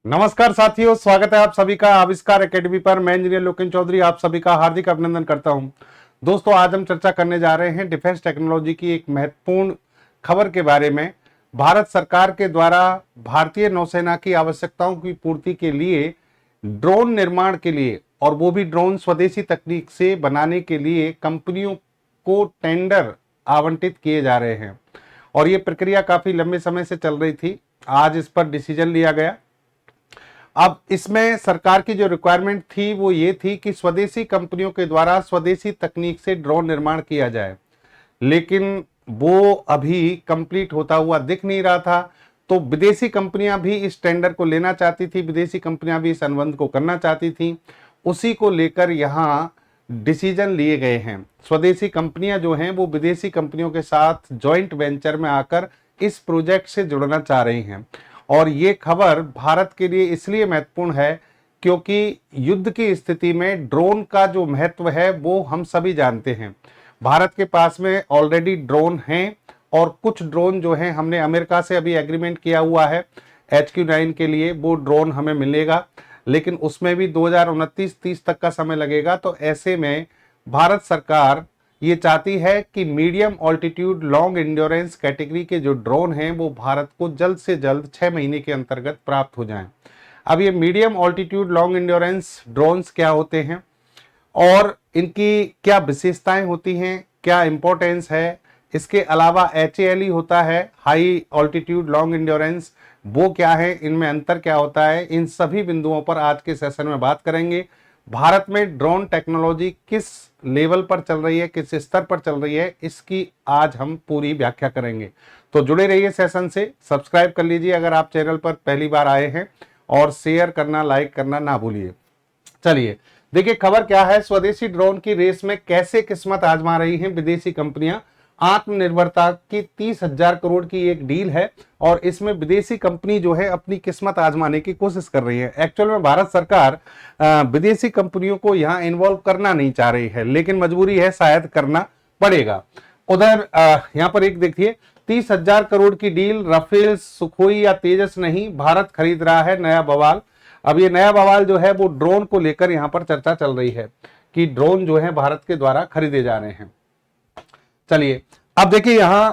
नमस्कार साथियों, स्वागत है आप सभी का आविष्कार एकेडमी पर। मैं इंजीनियर लोकेन चौधरी आप सभी का हार्दिक अभिनंदन करता हूं। दोस्तों, आज हम चर्चा करने जा रहे हैं डिफेंस टेक्नोलॉजी की एक महत्वपूर्ण खबर के बारे में। भारत सरकार के द्वारा भारतीय नौसेना की आवश्यकताओं की पूर्ति के लिए ड्रोन निर्माण के लिए, और वो भी ड्रोन स्वदेशी तकनीक से बनाने के लिए कंपनियों को टेंडर आवंटित किए जा रहे हैं। और ये प्रक्रिया काफी लंबे समय से चल रही थी। आज इस पर डिसीजन लिया गया। अब इसमें सरकार की जो रिक्वायरमेंट थी वो ये थी कि स्वदेशी कंपनियों के द्वारा स्वदेशी तकनीक से ड्रोन निर्माण किया जाए, लेकिन वो अभी कंप्लीट होता हुआ दिख नहीं रहा था। तो विदेशी कंपनियां भी इस टेंडर को लेना चाहती थी, विदेशी कंपनियां भी इस अनुबंध को करना चाहती थी। उसी को लेकर यहाँ डिसीजन लिए गए हैं। स्वदेशी कंपनियां जो हैं वो विदेशी कंपनियों के साथ जॉइंट वेंचर में आकर इस प्रोजेक्ट से जुड़ना चाह रही हैं। और ये खबर भारत के लिए इसलिए महत्वपूर्ण है क्योंकि युद्ध की स्थिति में ड्रोन का जो महत्व है वो हम सभी जानते हैं। भारत के पास में ऑलरेडी ड्रोन हैं, और कुछ ड्रोन जो हैं हमने अमेरिका से अभी एग्रीमेंट किया हुआ है HQ-9 के लिए, वो ड्रोन हमें मिलेगा, लेकिन उसमें भी 2029-30 तक का समय लगेगा। तो ऐसे में भारत सरकार ये चाहती है कि medium altitude long endurance category के जो ड्रोन हैं वो भारत को जल्द से जल्द 6 महीने के अंतर्गत प्राप्त हो जाएं। अब ये medium altitude long endurance drones क्या होते हैं और इनकी क्या विशेषताएं होती हैं, क्या इंपॉर्टेंस है, इसके अलावा HALE होता है हाई ऑल्टीट्यूड लॉन्ग इंड्योरेंस, वो क्या है, इनमें अंतर क्या होता है, इन सभी बिंदुओं पर आज के सेशन में बात करेंगे। भारत में ड्रोन टेक्नोलॉजी किस लेवल पर चल रही है, किस स्तर पर चल रही है, इसकी आज हम पूरी व्याख्या करेंगे। तो जुड़े रहिए सेशन से। सब्सक्राइब कर लीजिए अगर आप चैनल पर पहली बार आए हैं, और शेयर करना, लाइक करना ना भूलिए। चलिए देखिए खबर क्या है। स्वदेशी ड्रोन की रेस में कैसे किस्मत आजमा रही हैं विदेशी कंपनियां। आत्मनिर्भरता की 30,000 करोड़ की एक डील है, और इसमें विदेशी कंपनी जो है अपनी किस्मत आजमाने की कोशिश कर रही है। एक्चुअल में भारत सरकार विदेशी कंपनियों को यहाँ इन्वॉल्व करना नहीं चाह रही है, लेकिन मजबूरी है, शायद करना पड़ेगा। उधर यहाँ पर एक देखिए 30,000 करोड़ की डील, राफेल, सुखोई या तेजस नहीं, भारत खरीद रहा है नया बवाल। अब ये नया बवाल जो है वो ड्रोन को लेकर यहाँ पर चर्चा चल रही है कि ड्रोन जो है भारत के द्वारा खरीदे जा रहे हैं। चलिए अब देखिए यहां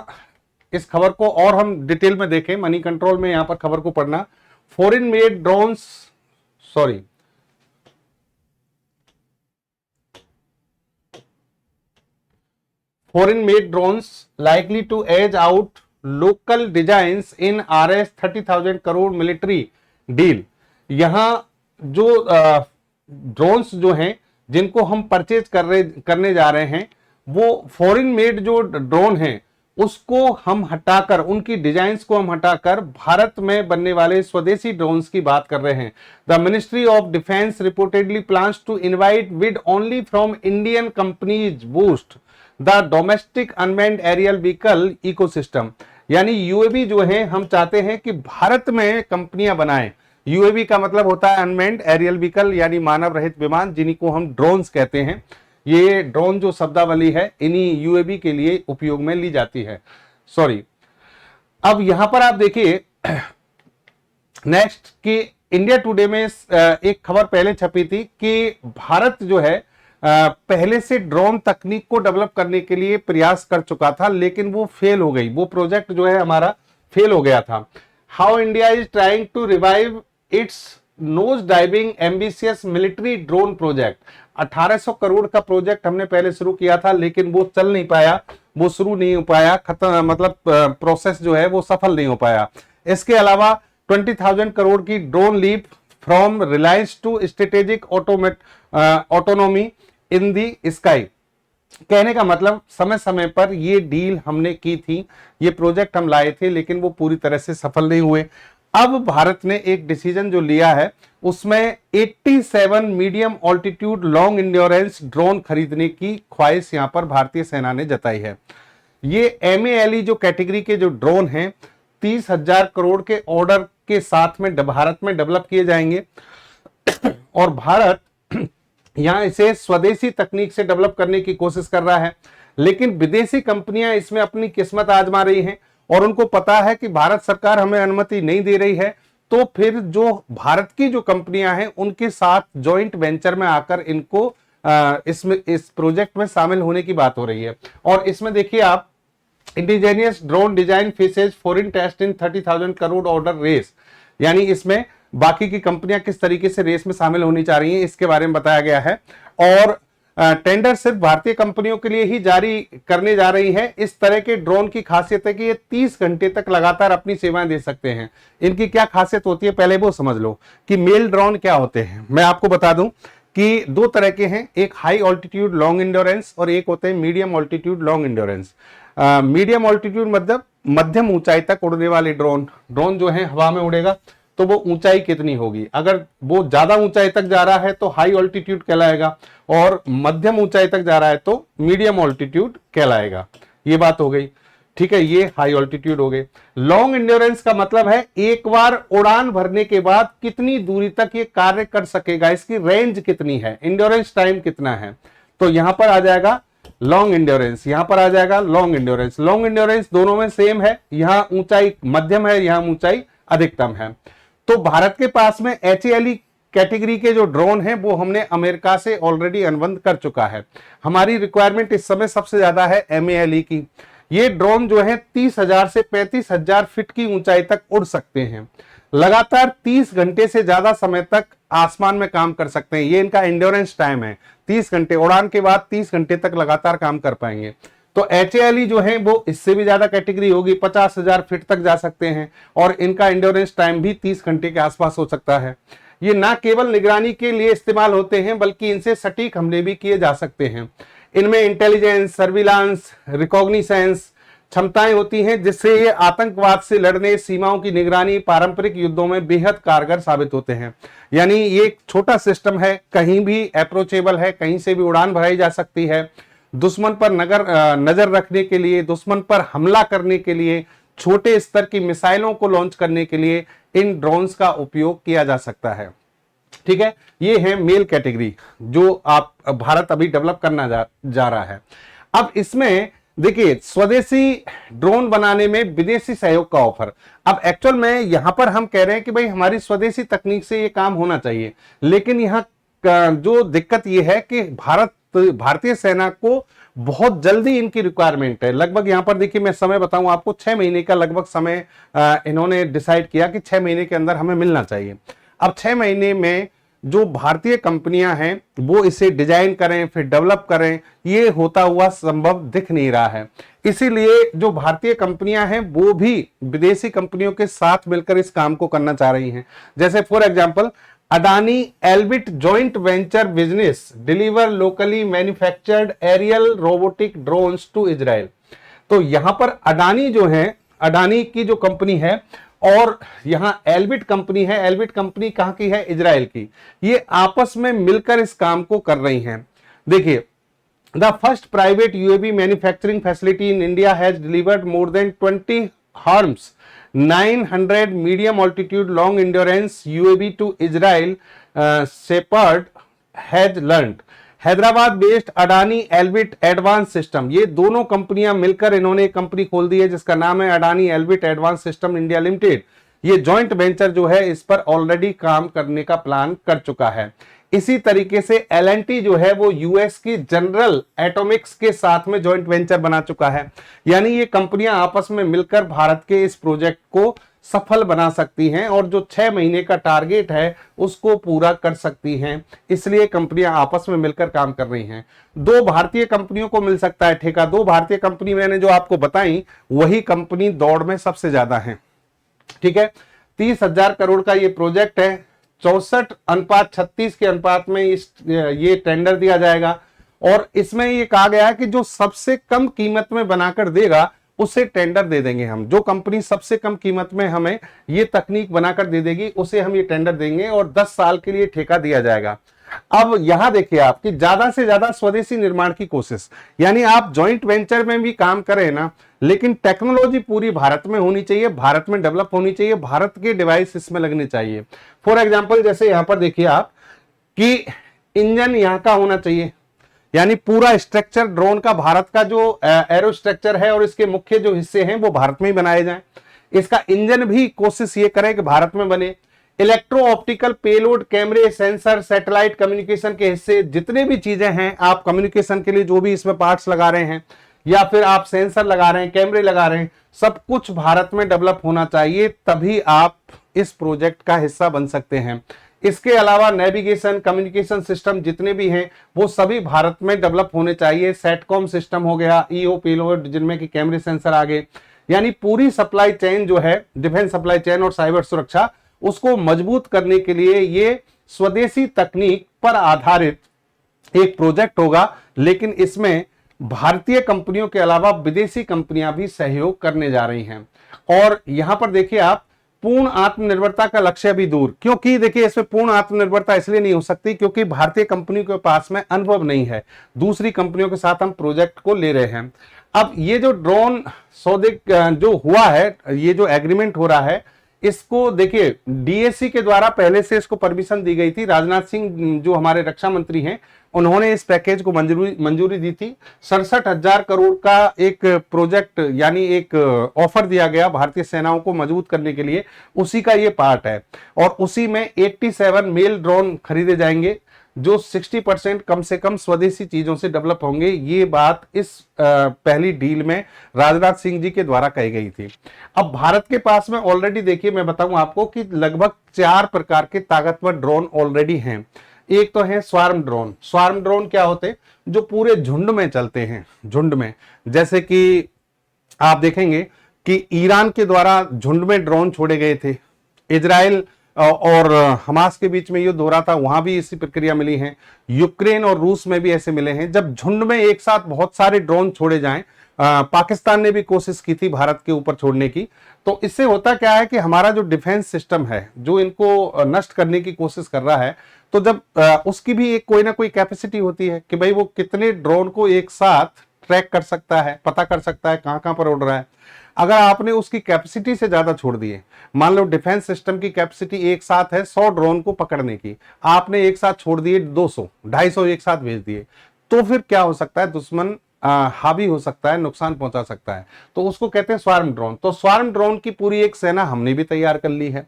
इस खबर को और हम डिटेल में देखें। मनी कंट्रोल में यहां पर खबर को पढ़ना। Foreign made drones likely to age out local designs in RS 30,000 crore military deal. यहां जो ड्रोन्स जो हैं जिनको हम परचेज करने जा रहे हैं, वो फॉरेन मेड जो ड्रोन हैं उसको हम हटाकर, उनकी डिजाइन्स को हम हटाकर भारत में बनने वाले स्वदेशी ड्रोन्स की बात कर रहे हैं। The ministry of defence reportedly plans to invite bid only from Indian companies boost the domestic unmanned aerial vehicle ecosystem. यानी UAV जो है हम चाहते हैं कि भारत में कंपनियां बनाएं। UAV का मतलब होता है अनमैन्ड एरियल व्हीकल, यानी मानव रहित विमान, जिन्हीं को हम ड्रोन्स कहते हैं। ये ड्रोन जो शब्दावली है इन्हीं UAV के लिए उपयोग में ली जाती है। सॉरी। अब यहां पर आप देखिए नेक्स्ट कि इंडिया टुडे में एक खबर पहले छपी थी कि भारत जो है पहले से ड्रोन तकनीक को डेवलप करने के लिए प्रयास कर चुका था, लेकिन वो फेल हो गई। वो प्रोजेक्ट जो है हमारा फेल हो गया था। How India is trying to revive its nose diving ambitious military drone project. 1800 crore का प्रोजेक्ट हमने पहले शुरू किया था, लेकिन वो चल नहीं पाया, वो शुरू नहीं हो पाया, खत्म, मतलब प्रोसेस जो है वो सफल नहीं हो पाया। इसके अलावा 20,000 करोड़ की drone leap from reliance to strategic autonomy in the sky. कहने का मतलब समय समय पर ये डील हमने की थी, ये प्रोजेक्ट हम लाए थे, लेकिन वो पूरी तरह से सफल नहीं हुए। अब भारत ने एक डिसीजन जो लिया है उसमें 87 medium altitude long endurance drone खरीदने की ख्वाहिश यहां पर भारतीय सेना ने जताई है। ये MALE जो कैटेगरी के जो ड्रोन हैं 30,000 करोड़ के ऑर्डर के साथ में भारत में डेवलप किए जाएंगे, और भारत यहां इसे स्वदेशी तकनीक से डेवलप करने की कोशिश कर रहा है। लेकिन विदेशी कंपनियां इसमें अपनी किस्मत आजमा रही हैं, और उनको पता है कि भारत सरकार हमें अनुमति नहीं दे रही है, तो फिर जो भारत की जो कंपनियां हैं उनके साथ जॉइंट वेंचर में आकर इनको इसमें इस प्रोजेक्ट में शामिल होने की बात हो रही है। और इसमें देखिए आप, indigenous drone design faces foreign test in 30,000 crore order race, यानी इसमें बाकी की कंपनियां किस तरीके से रेस में शामिल होनी चाह रही हैं इसके बारे में बताया गया है। और टेंडर सिर्फ भारतीय कंपनियों के लिए ही जारी करने जा रही है। इस तरह के ड्रोन की खासियत है कि ये 30 घंटे तक लगातार अपनी सेवाएं दे सकते हैं। इनकी क्या खासियत होती है पहले वो समझ लो कि मेल ड्रोन क्या होते हैं। मैं आपको बता दूं कि दो तरह के हैं, एक हाई ऑल्टीट्यूड लॉन्ग इंड्योरेंस और एक होते हैं medium altitude long endurance. Medium altitude मतलब मध्यम ऊंचाई तक उड़ने वाले ड्रोन जो है हवा में उड़ेगा तो वो ऊंचाई कितनी होगी, अगर वो ज्यादा ऊंचाई तक जा रहा है तो हाई ऑल्टीट्यूड कहलाएगा, और मध्यम ऊंचाई तक जा रहा है तो मीडियम ऑल्टीट्यूड कहलाएगा। ये बात हो गई, ठीक है, ये हाई ऑल्टीट्यूड हो गए। लॉन्ग इंड्योरेंस का मतलब है एक बार उड़ान भरने के बाद कितनी दूरी तक ये कार्य कर सकेगा, इसकी रेंज कितनी है, इंड्योरेंस टाइम कितना है। तो यहां पर आ जाएगा लॉन्ग इंड्योरेंस, यहां पर आ जाएगा लॉन्ग इंड्योरेंस। लॉन्ग इंड्योरेंस दोनों में सेम है, यहां ऊंचाई मध्यम है, यहां ऊंचाई अधिकतम है। तो भारत के पास में HALE कैटेगरी के जो ड्रोन हैं वो हमने अमेरिका से ऑलरेडी अनुबंध कर चुका है। हमारी रिक्वायरमेंट इस समय सबसे ज्यादा है MALE की। ये ड्रोन जो है 30,000 से 35,000 फीट की ऊंचाई तक उड़ सकते हैं, लगातार 30 घंटे से ज्यादा समय तक आसमान में काम कर सकते हैं। ये इनका एंड्योरेंस टाइम है, 30 घंटे, उड़ान के बाद 30 घंटे तक लगातार काम कर पाएंगे। तो HALE जो है वो इससे भी ज्यादा कैटेगरी होगी, 50,000 फीट तक जा सकते हैं और इनका एंड्योरेंस टाइम भी 30 घंटे के आसपास हो सकता है। ये ना केवल निगरानी के लिए इस्तेमाल होते हैं बल्कि इनसे सटीक हमले भी किए जा सकते हैं। इनमें इंटेलिजेंस, सर्विलांस, रिकॉग्निसेंस क्षमताएं होती हैं जिससे ये आतंकवाद से लड़ने, सीमाओं की निगरानी, पारंपरिक युद्धों में बेहद कारगर साबित होते हैं। यानी ये एक छोटा सिस्टम है, कहीं भी अप्रोचेबल है, कहीं से भी उड़ान भराई जा सकती है। दुश्मन पर नजर रखने के लिए, दुश्मन पर हमला करने के लिए, छोटे स्तर की मिसाइलों को लॉन्च करने के लिए इन ड्रोन्स का उपयोग किया जा सकता है। ठीक है, ये है मेल कैटेगरी जो आप भारत अभी डेवलप करना जा रहा है। अब इसमें देखिए स्वदेशी ड्रोन बनाने में विदेशी सहयोग का ऑफर। अब एक्चुअल में यहां पर हम कह रहे हैं कि भाई हमारी स्वदेशी तकनीक से ये काम होना चाहिए, लेकिन यहां जो दिक्कत ये है कि भारतीय सेना को बहुत जल्दी इनकी रिक्वायरमेंट है। लगभग यहां पर देखिए मैं समय बताऊं आपको, 6 महीने का लगभग समय इन्होंने डिसाइड किया कि 6 महीने के अंदर हमें मिलना चाहिए। अब 6 महीने में जो भारतीय कंपनियां हैं वो इसे डिजाइन करें फिर डेवलप करें, ये होता हुआ संभव दिख नहीं रहा है। इसीलिए जो भारतीय कंपनियां हैं वो भी विदेशी कंपनियों के साथ मिलकर इस काम को करना चाह रही हैं। जैसे for example Adani Elbit joint venture business deliver locally manufactured aerial robotic drones to Israel. तो यहां पर अडानी जो है, अडानी की जो कंपनी है और यहां एल्बिट कंपनी है, एल्बिट कंपनी कहां की है, इजराइल की, ये आपस में मिलकर इस काम को कर रही हैं। देखिए, the first private UAV manufacturing facility in India has delivered more than 20 HARMS 900 medium altitude long endurance UAV to Israel, Shepard has learned। Hyderabad based Adani Elbit advance system, ये दोनों कंपनियां मिलकर इन्होंने एक कंपनी खोल दी है जिसका नाम है Adani Elbit advance system India limited. ये जॉइंट वेंचर जो है इस पर ऑलरेडी काम करने का प्लान कर चुका है। इसी तरीके से L&T जो है वो यूएस की जनरल एटॉमिक्स के साथ में जॉइंट वेंचर बना चुका है। यानी ये कंपनियां आपस में मिलकर भारत के इस प्रोजेक्ट को सफल बना सकती हैं और जो 6 महीने का टारगेट है उसको पूरा कर सकती हैं। इसलिए कंपनियां आपस में मिलकर काम कर रही हैं। 2 भारतीय कंपनियों को मिल सकता है ठेका। 2 भारतीय कंपनी मैंने जो आपको बताई वही कंपनी दौड़ में सबसे ज्यादा है। ठीक है, 30,000 करोड़ का ये प्रोजेक्ट है, 64:36 के अनुपात में ये टेंडर दिया जाएगा और इसमें ये कहा गया है कि जो सबसे कम कीमत में बनाकर देगा उसे टेंडर दे देंगे हम। जो कंपनी सबसे कम कीमत में हमें ये तकनीक बनाकर दे देगी उसे हम ये टेंडर देंगे और 10 साल के लिए ठेका दिया जाएगा। अब यहां देखिए आप कि ज्यादा से ज्यादा स्वदेशी निर्माण की कोशिश, यानी आप जॉइंट वेंचर में भी काम करें ना, लेकिन टेक्नोलॉजी पूरी भारत में होनी चाहिए, भारत में डेवलप होनी चाहिए, भारत के डिवाइस इसमें लगने चाहिए। फॉर एग्जांपल जैसे यहां पर देखिए आप कि इंजन यहां का होना चाहिए, यानी पूरा स्ट्रक्चर ड्रोन का, भारत का जो एरो स्ट्रक्चर है और इसके मुख्य जो हिस्से हैं वो भारत में ही बनाए जाएं। इसका इंजन भी कोशिश ये करे कि भारत में बने। इलेक्ट्रो ऑप्टिकल पेलोड, कैमरे, सेंसर, सैटेलाइट कम्युनिकेशन के हिस्से, जितने भी चीजें हैं आप कम्युनिकेशन के लिए जो भी इसमें पार्ट्स लगा रहे हैं या फिर आप सेंसर लगा रहे हैं, कैमरे लगा रहे हैं, सब कुछ भारत में डेवलप होना चाहिए, तभी आप इस प्रोजेक्ट का हिस्सा बन सकते हैं। इसके अलावा नेविगेशन, कम्युनिकेशन सिस्टम जितने भी हैं वो सभी भारत में डेवलप होने चाहिए। सेटकॉम सिस्टम हो गया, ईओ पेलोड जिनमें कि कैमरे सेंसर आ गए, यानी पूरी सप्लाई चेन जो है, डिफेंस सप्लाई चेन और साइबर सुरक्षा, उसको मजबूत करने के लिए ये स्वदेशी तकनीक पर आधारित एक प्रोजेक्ट होगा। लेकिन इसमें भारतीय कंपनियों के अलावा विदेशी कंपनियां भी सहयोग करने जा रही हैं। और यहां पर देखिए आप, पूर्ण आत्मनिर्भरता का लक्ष्य भी दूर, क्योंकि देखिए इसमें पूर्ण आत्मनिर्भरता इसलिए नहीं हो सकती क्योंकि भारतीय कंपनियों के पास में अनुभव नहीं है। दूसरी कंपनियों के साथ हम प्रोजेक्ट को ले रहे हैं। अब ये जो ड्रोन सौदे जो हुआ है, ये जो एग्रीमेंट हो रहा है, इसको देखिए डीएसी के द्वारा पहले से इसको परमिशन दी गई थी। राजनाथ सिंह जो हमारे रक्षा मंत्री हैं, उन्होंने इस पैकेज को मंजूरी दी थी। 67,000 करोड़ का एक प्रोजेक्ट यानी एक ऑफर दिया गया भारतीय सेनाओं को मजबूत करने के लिए, उसी का ये पार्ट है। और उसी में 87 मेल ड्रोन खरीदे जाएंगे जो 60% कम से कम स्वदेशी चीजों से डेवलप होंगे। ये बात इस पहली डील में राजनाथ सिंह जी के द्वारा कही गई थी। अब भारत के पास में ऑलरेडी देखिए, मैं बताऊं आपको कि लगभग 4 प्रकार के ताकतवर ड्रोन ऑलरेडी हैं। एक तो है स्वार्म ड्रोन। स्वार्म ड्रोन क्या होते हैं? जो पूरे झुंड में चलते हैं, झुंड में। जैसे कि आप देखेंगे कि ईरान के द्वारा झुंड में ड्रोन छोड़े गए थे, इजराइल और हमास के बीच में युद्ध हो रहा था, वहां भी इसी प्रक्रिया मिली है। यूक्रेन और रूस में भी ऐसे मिले हैं, जब झुंड में एक साथ बहुत सारे ड्रोन छोड़े जाएं। पाकिस्तान ने भी कोशिश की थी भारत के ऊपर छोड़ने की। तो इससे होता क्या है कि हमारा जो डिफेंस सिस्टम है, जो इनको नष्ट करने की कोशिश कर रहा है, तो जब उसकी भी एक कोई ना कोई कैपेसिटी होती है कि भाई वो कितने ड्रोन को एक साथ ट्रैक कर सकता है, पता कर सकता है कहां कहां पर उड़ रहा है। अगर आपने उसकी कैपेसिटी से ज्यादा छोड़ दिए, मान लो डिफेंस सिस्टम की कैपेसिटी एक साथ है 100 ड्रोन को पकड़ने की, आपने एक साथ छोड़ दिए 200, 250 एक साथ भेज दिए, तो फिर क्या हो सकता है? दुश्मन हावी हो सकता है, नुकसान पहुंचा सकता है। तो उसको कहते हैं स्वार्म ड्रोन। तो स्वार्म ड्रोन की पूरी एक सेना हमने भी तैयार कर ली है।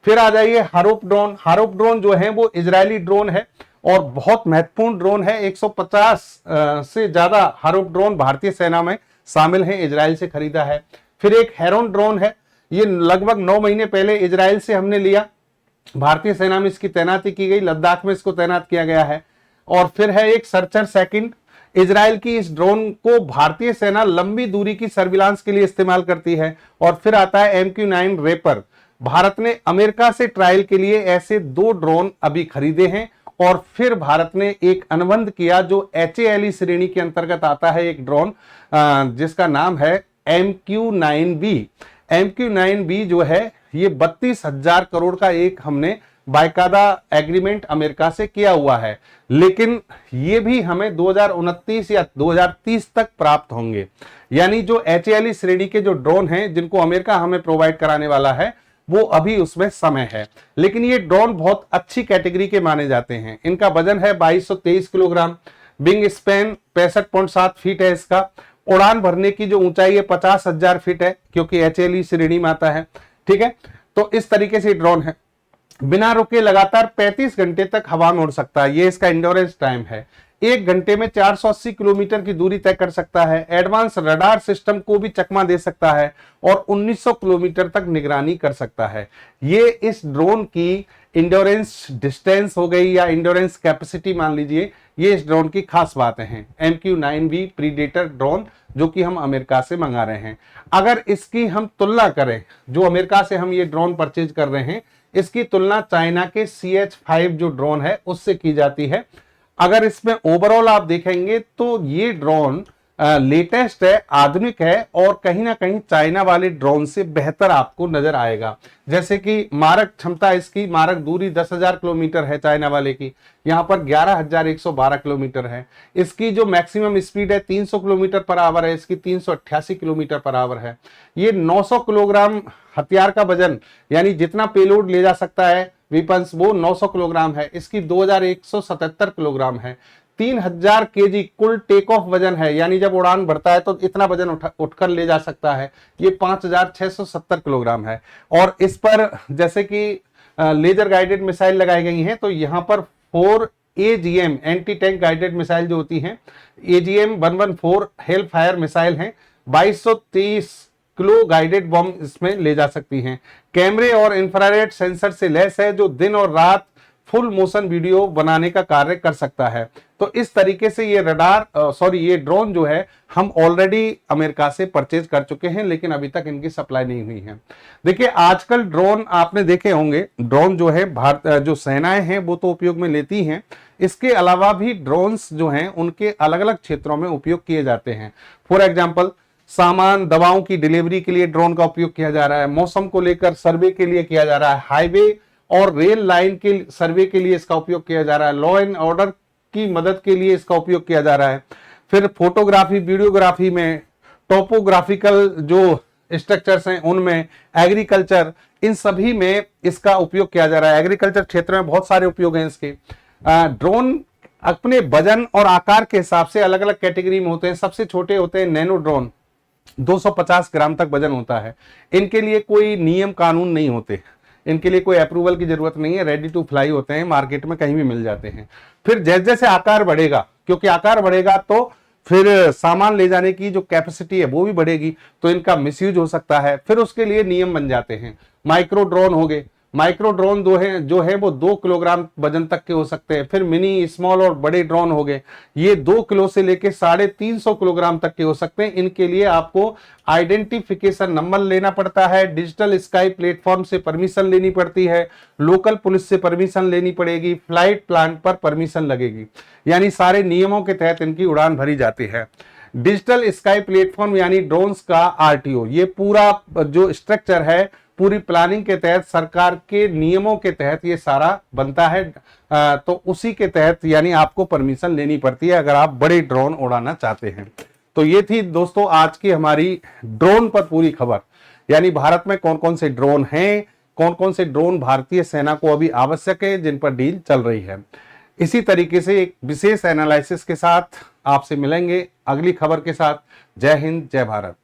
फिर आ जाइए हारूप ड्रोन। हारूप ड्रोन जो है वो इजरायली ड्रोन है और बहुत महत्वपूर्ण ड्रोन है। 150 से ज्यादा हारूप ड्रोन भारतीय सेना में शामिल है, इजराइल से खरीदा है। फिर एक हेरोन ड्रोन है, ये लगभग 9 महीने पहले इजराइल से हमने लिया, भारतीय सेना में इसकी तैनाती की गई, लद्दाख में इसको तैनात किया गया है। और फिर है एक सर्चर सेकंड। इजराइल की इस ड्रोन को भारतीय सेना लंबी दूरी की सर्विलांस के लिए इस्तेमाल करती है। और फिर आता है MQ-9 रेपर। भारत ने अमेरिका से ट्रायल के लिए ऐसे 2 ड्रोन अभी खरीदे हैं। और फिर भारत ने एक अनुबंध किया जो HALE श्रेणी के अंतर्गत आता है, एक ड्रोन जिसका नाम है MQ-9B। MQ-9B जो है ये 32,000 करोड़ का एक हमने बायकायदा एग्रीमेंट अमेरिका से किया हुआ है, लेकिन ये भी हमें 2029 या 2030 तक प्राप्त होंगे। यानी जो HALE श्रेणी के जो ड्रोन हैं जिनको अमेरिका हमें प्रोवाइड कराने वाला है, वो अभी उसमें समय है। लेकिन ये ड्रोन बहुत अच्छी कैटेगरी के माने जाते हैं। इनका वजन है 2223 किलोग्राम, विंग स्पैन 65.7 फीट है इसका, उड़ान भरने की जो ऊंचाई है 50,000 फीट है क्योंकि HALE श्रेणी में आता है। ठीक है, तो इस तरीके से ड्रोन है। बिना रुके लगातार 35 घंटे तक हवा में उड़ सकता है, ये इसका इंड्योरेंस टाइम है। 1 घंटे में 480 किलोमीटर की दूरी तय कर सकता है। एडवांस रडार सिस्टम को भी चकमा दे सकता है और 1900 किलोमीटर तक निगरानी कर सकता है। ये इस ड्रोन की इंड्योरेंस डिस्टेंस हो गई या इंड्योरेंस कैपेसिटी मान लीजिए, ये इस ड्रोन की खास बातें हैं। MQ-9B प्रीडेटर ड्रोन जो कि हम अमेरिका से मंगा रहे हैं। अगर इसकी हम तुलना करें, जो अमेरिका से हम ये ड्रोन परचेज कर रहे हैं, इसकी तुलना चाइना के CH-5 जो ड्रोन है उससे की जाती है। अगर इसमें ओवरऑल आप देखेंगे तो ये ड्रोन लेटेस्ट है, आधुनिक है और कहीं ना कहीं चाइना वाले ड्रोन से बेहतर आपको नजर आएगा। जैसे कि मारक क्षमता, इसकी मारक दूरी 10,000 किलोमीटर है चाइना वाले की, यहाँ पर 11,112 किलोमीटर है। इसकी जो मैक्सिमम स्पीड है 300 किलोमीटर पर आवर है, इसकी 388 किलोमीटर पर आवर है। ये 900 किलोग्राम हथियार का वजन, यानी जितना पेलोड ले जा सकता है वेपन्स, वो 900 किलोग्राम है। इसकी 2177 किलोग्राम है। 3000 केजी कुल टेक ऑफ वजन है, यानी जब उड़ान भरता है तो इतना वजन उठकर ले जा सकता है। ये 5670 किलोग्राम है। और इस पर जैसे कि लेजर गाइडेड मिसाइल लगाई गई हैं, तो यहाँ पर 4 AGM anti tank guided missile जो होती हैं, AGM 114 हेल फायर मिसाइल हैं। 2230 किलो गाइडेड बॉम्ब इसमें ले जा सकती हैं। कैमरे और इंफ्रारेड सेंसर से लैस है, जो दिन और रात फुल मोशन वीडियो बनाने का कार्य कर सकता है। तो इस तरीके से ये ड्रोन जो है हम ऑलरेडी अमेरिका से परचेज कर चुके हैं, लेकिन अभी तक इनकी सप्लाई नहीं हुई है। देखिए आजकल ड्रोन आपने देखे होंगे, ड्रोन जो है भारत जो सेनाएं हैं वो तो उपयोग में लेती हैं, इसके अलावा भी ड्रोन्स जो हैं उनके अलग अलग क्षेत्रों में उपयोग किए जाते हैं। फॉर एग्जाम्पल सामान दवाओं की डिलीवरी के लिए ड्रोन का उपयोग किया जा रहा है, मौसम को लेकर सर्वे के लिए किया जा रहा है, हाईवे और रेल लाइन के सर्वे के लिए इसका उपयोग किया जा रहा है, लॉ एंड ऑर्डर की मदद के लिए इसका उपयोग किया जा रहा है। फिर फोटोग्राफी वीडियोग्राफी में, टोपोग्राफिकल जो स्ट्रक्चर्स हैं उनमें, एग्रीकल्चर, इन सभी में इसका उपयोग किया जा रहा है। एग्रीकल्चर क्षेत्र में बहुत सारे उपयोग हैं इसके। ड्रोन अपने वजन और आकार के हिसाब से अलग अलग कैटेगरी में होते हैं। सबसे छोटे होते हैं नैनो ड्रोन, 250 ग्राम तक वजन होता है। इनके लिए कोई नियम कानून नहीं होते, इनके लिए कोई अप्रूवल की जरूरत नहीं है, रेडी टू फ्लाई होते हैं, मार्केट में कहीं भी मिल जाते हैं। फिर जैसे जैसे आकार बढ़ेगा, क्योंकि आकार बढ़ेगा तो फिर सामान ले जाने की जो कैपेसिटी है वो भी बढ़ेगी, तो इनका मिसयूज हो सकता है। फिर उसके लिए नियम बन जाते हैं। माइक्रो ड्रोन हो गए, माइक्रो ड्रोन जो है वो 2 किलोग्राम वजन तक के हो सकते हैं। फिर मिनी, स्मॉल और बड़े ड्रोन हो गए, ये 2 किलो से लेके 350 किलोग्राम तक के हो सकते हैं। इनके लिए आपको आइडेंटिफिकेशन नंबर लेना पड़ता है, डिजिटल स्काई प्लेटफॉर्म से परमिशन लेनी पड़ती है, लोकल पुलिस से परमिशन लेनी पड़ेगी, फ्लाइट प्लान पर परमिशन लगेगी, यानी सारे नियमों के तहत इनकी उड़ान भरी जाती है। डिजिटल स्काई प्लेटफॉर्म यानी ड्रोन्स का RTO, ये पूरा जो स्ट्रक्चर है पूरी प्लानिंग के तहत, सरकार के नियमों के तहत ये सारा बनता है। तो उसी के तहत यानी आपको परमिशन लेनी पड़ती है अगर आप बड़े ड्रोन उड़ाना चाहते हैं। तो ये थी दोस्तों आज की हमारी ड्रोन पर पूरी खबर, यानी भारत में कौन कौन से ड्रोन हैं, कौन कौन से ड्रोन भारतीय सेना को अभी आवश्यक है, जिन पर डील चल रही है। इसी तरीके से एक विशेष एनालिसिस के साथ आपसे मिलेंगे अगली खबर के साथ। जय हिंद, जय भारत।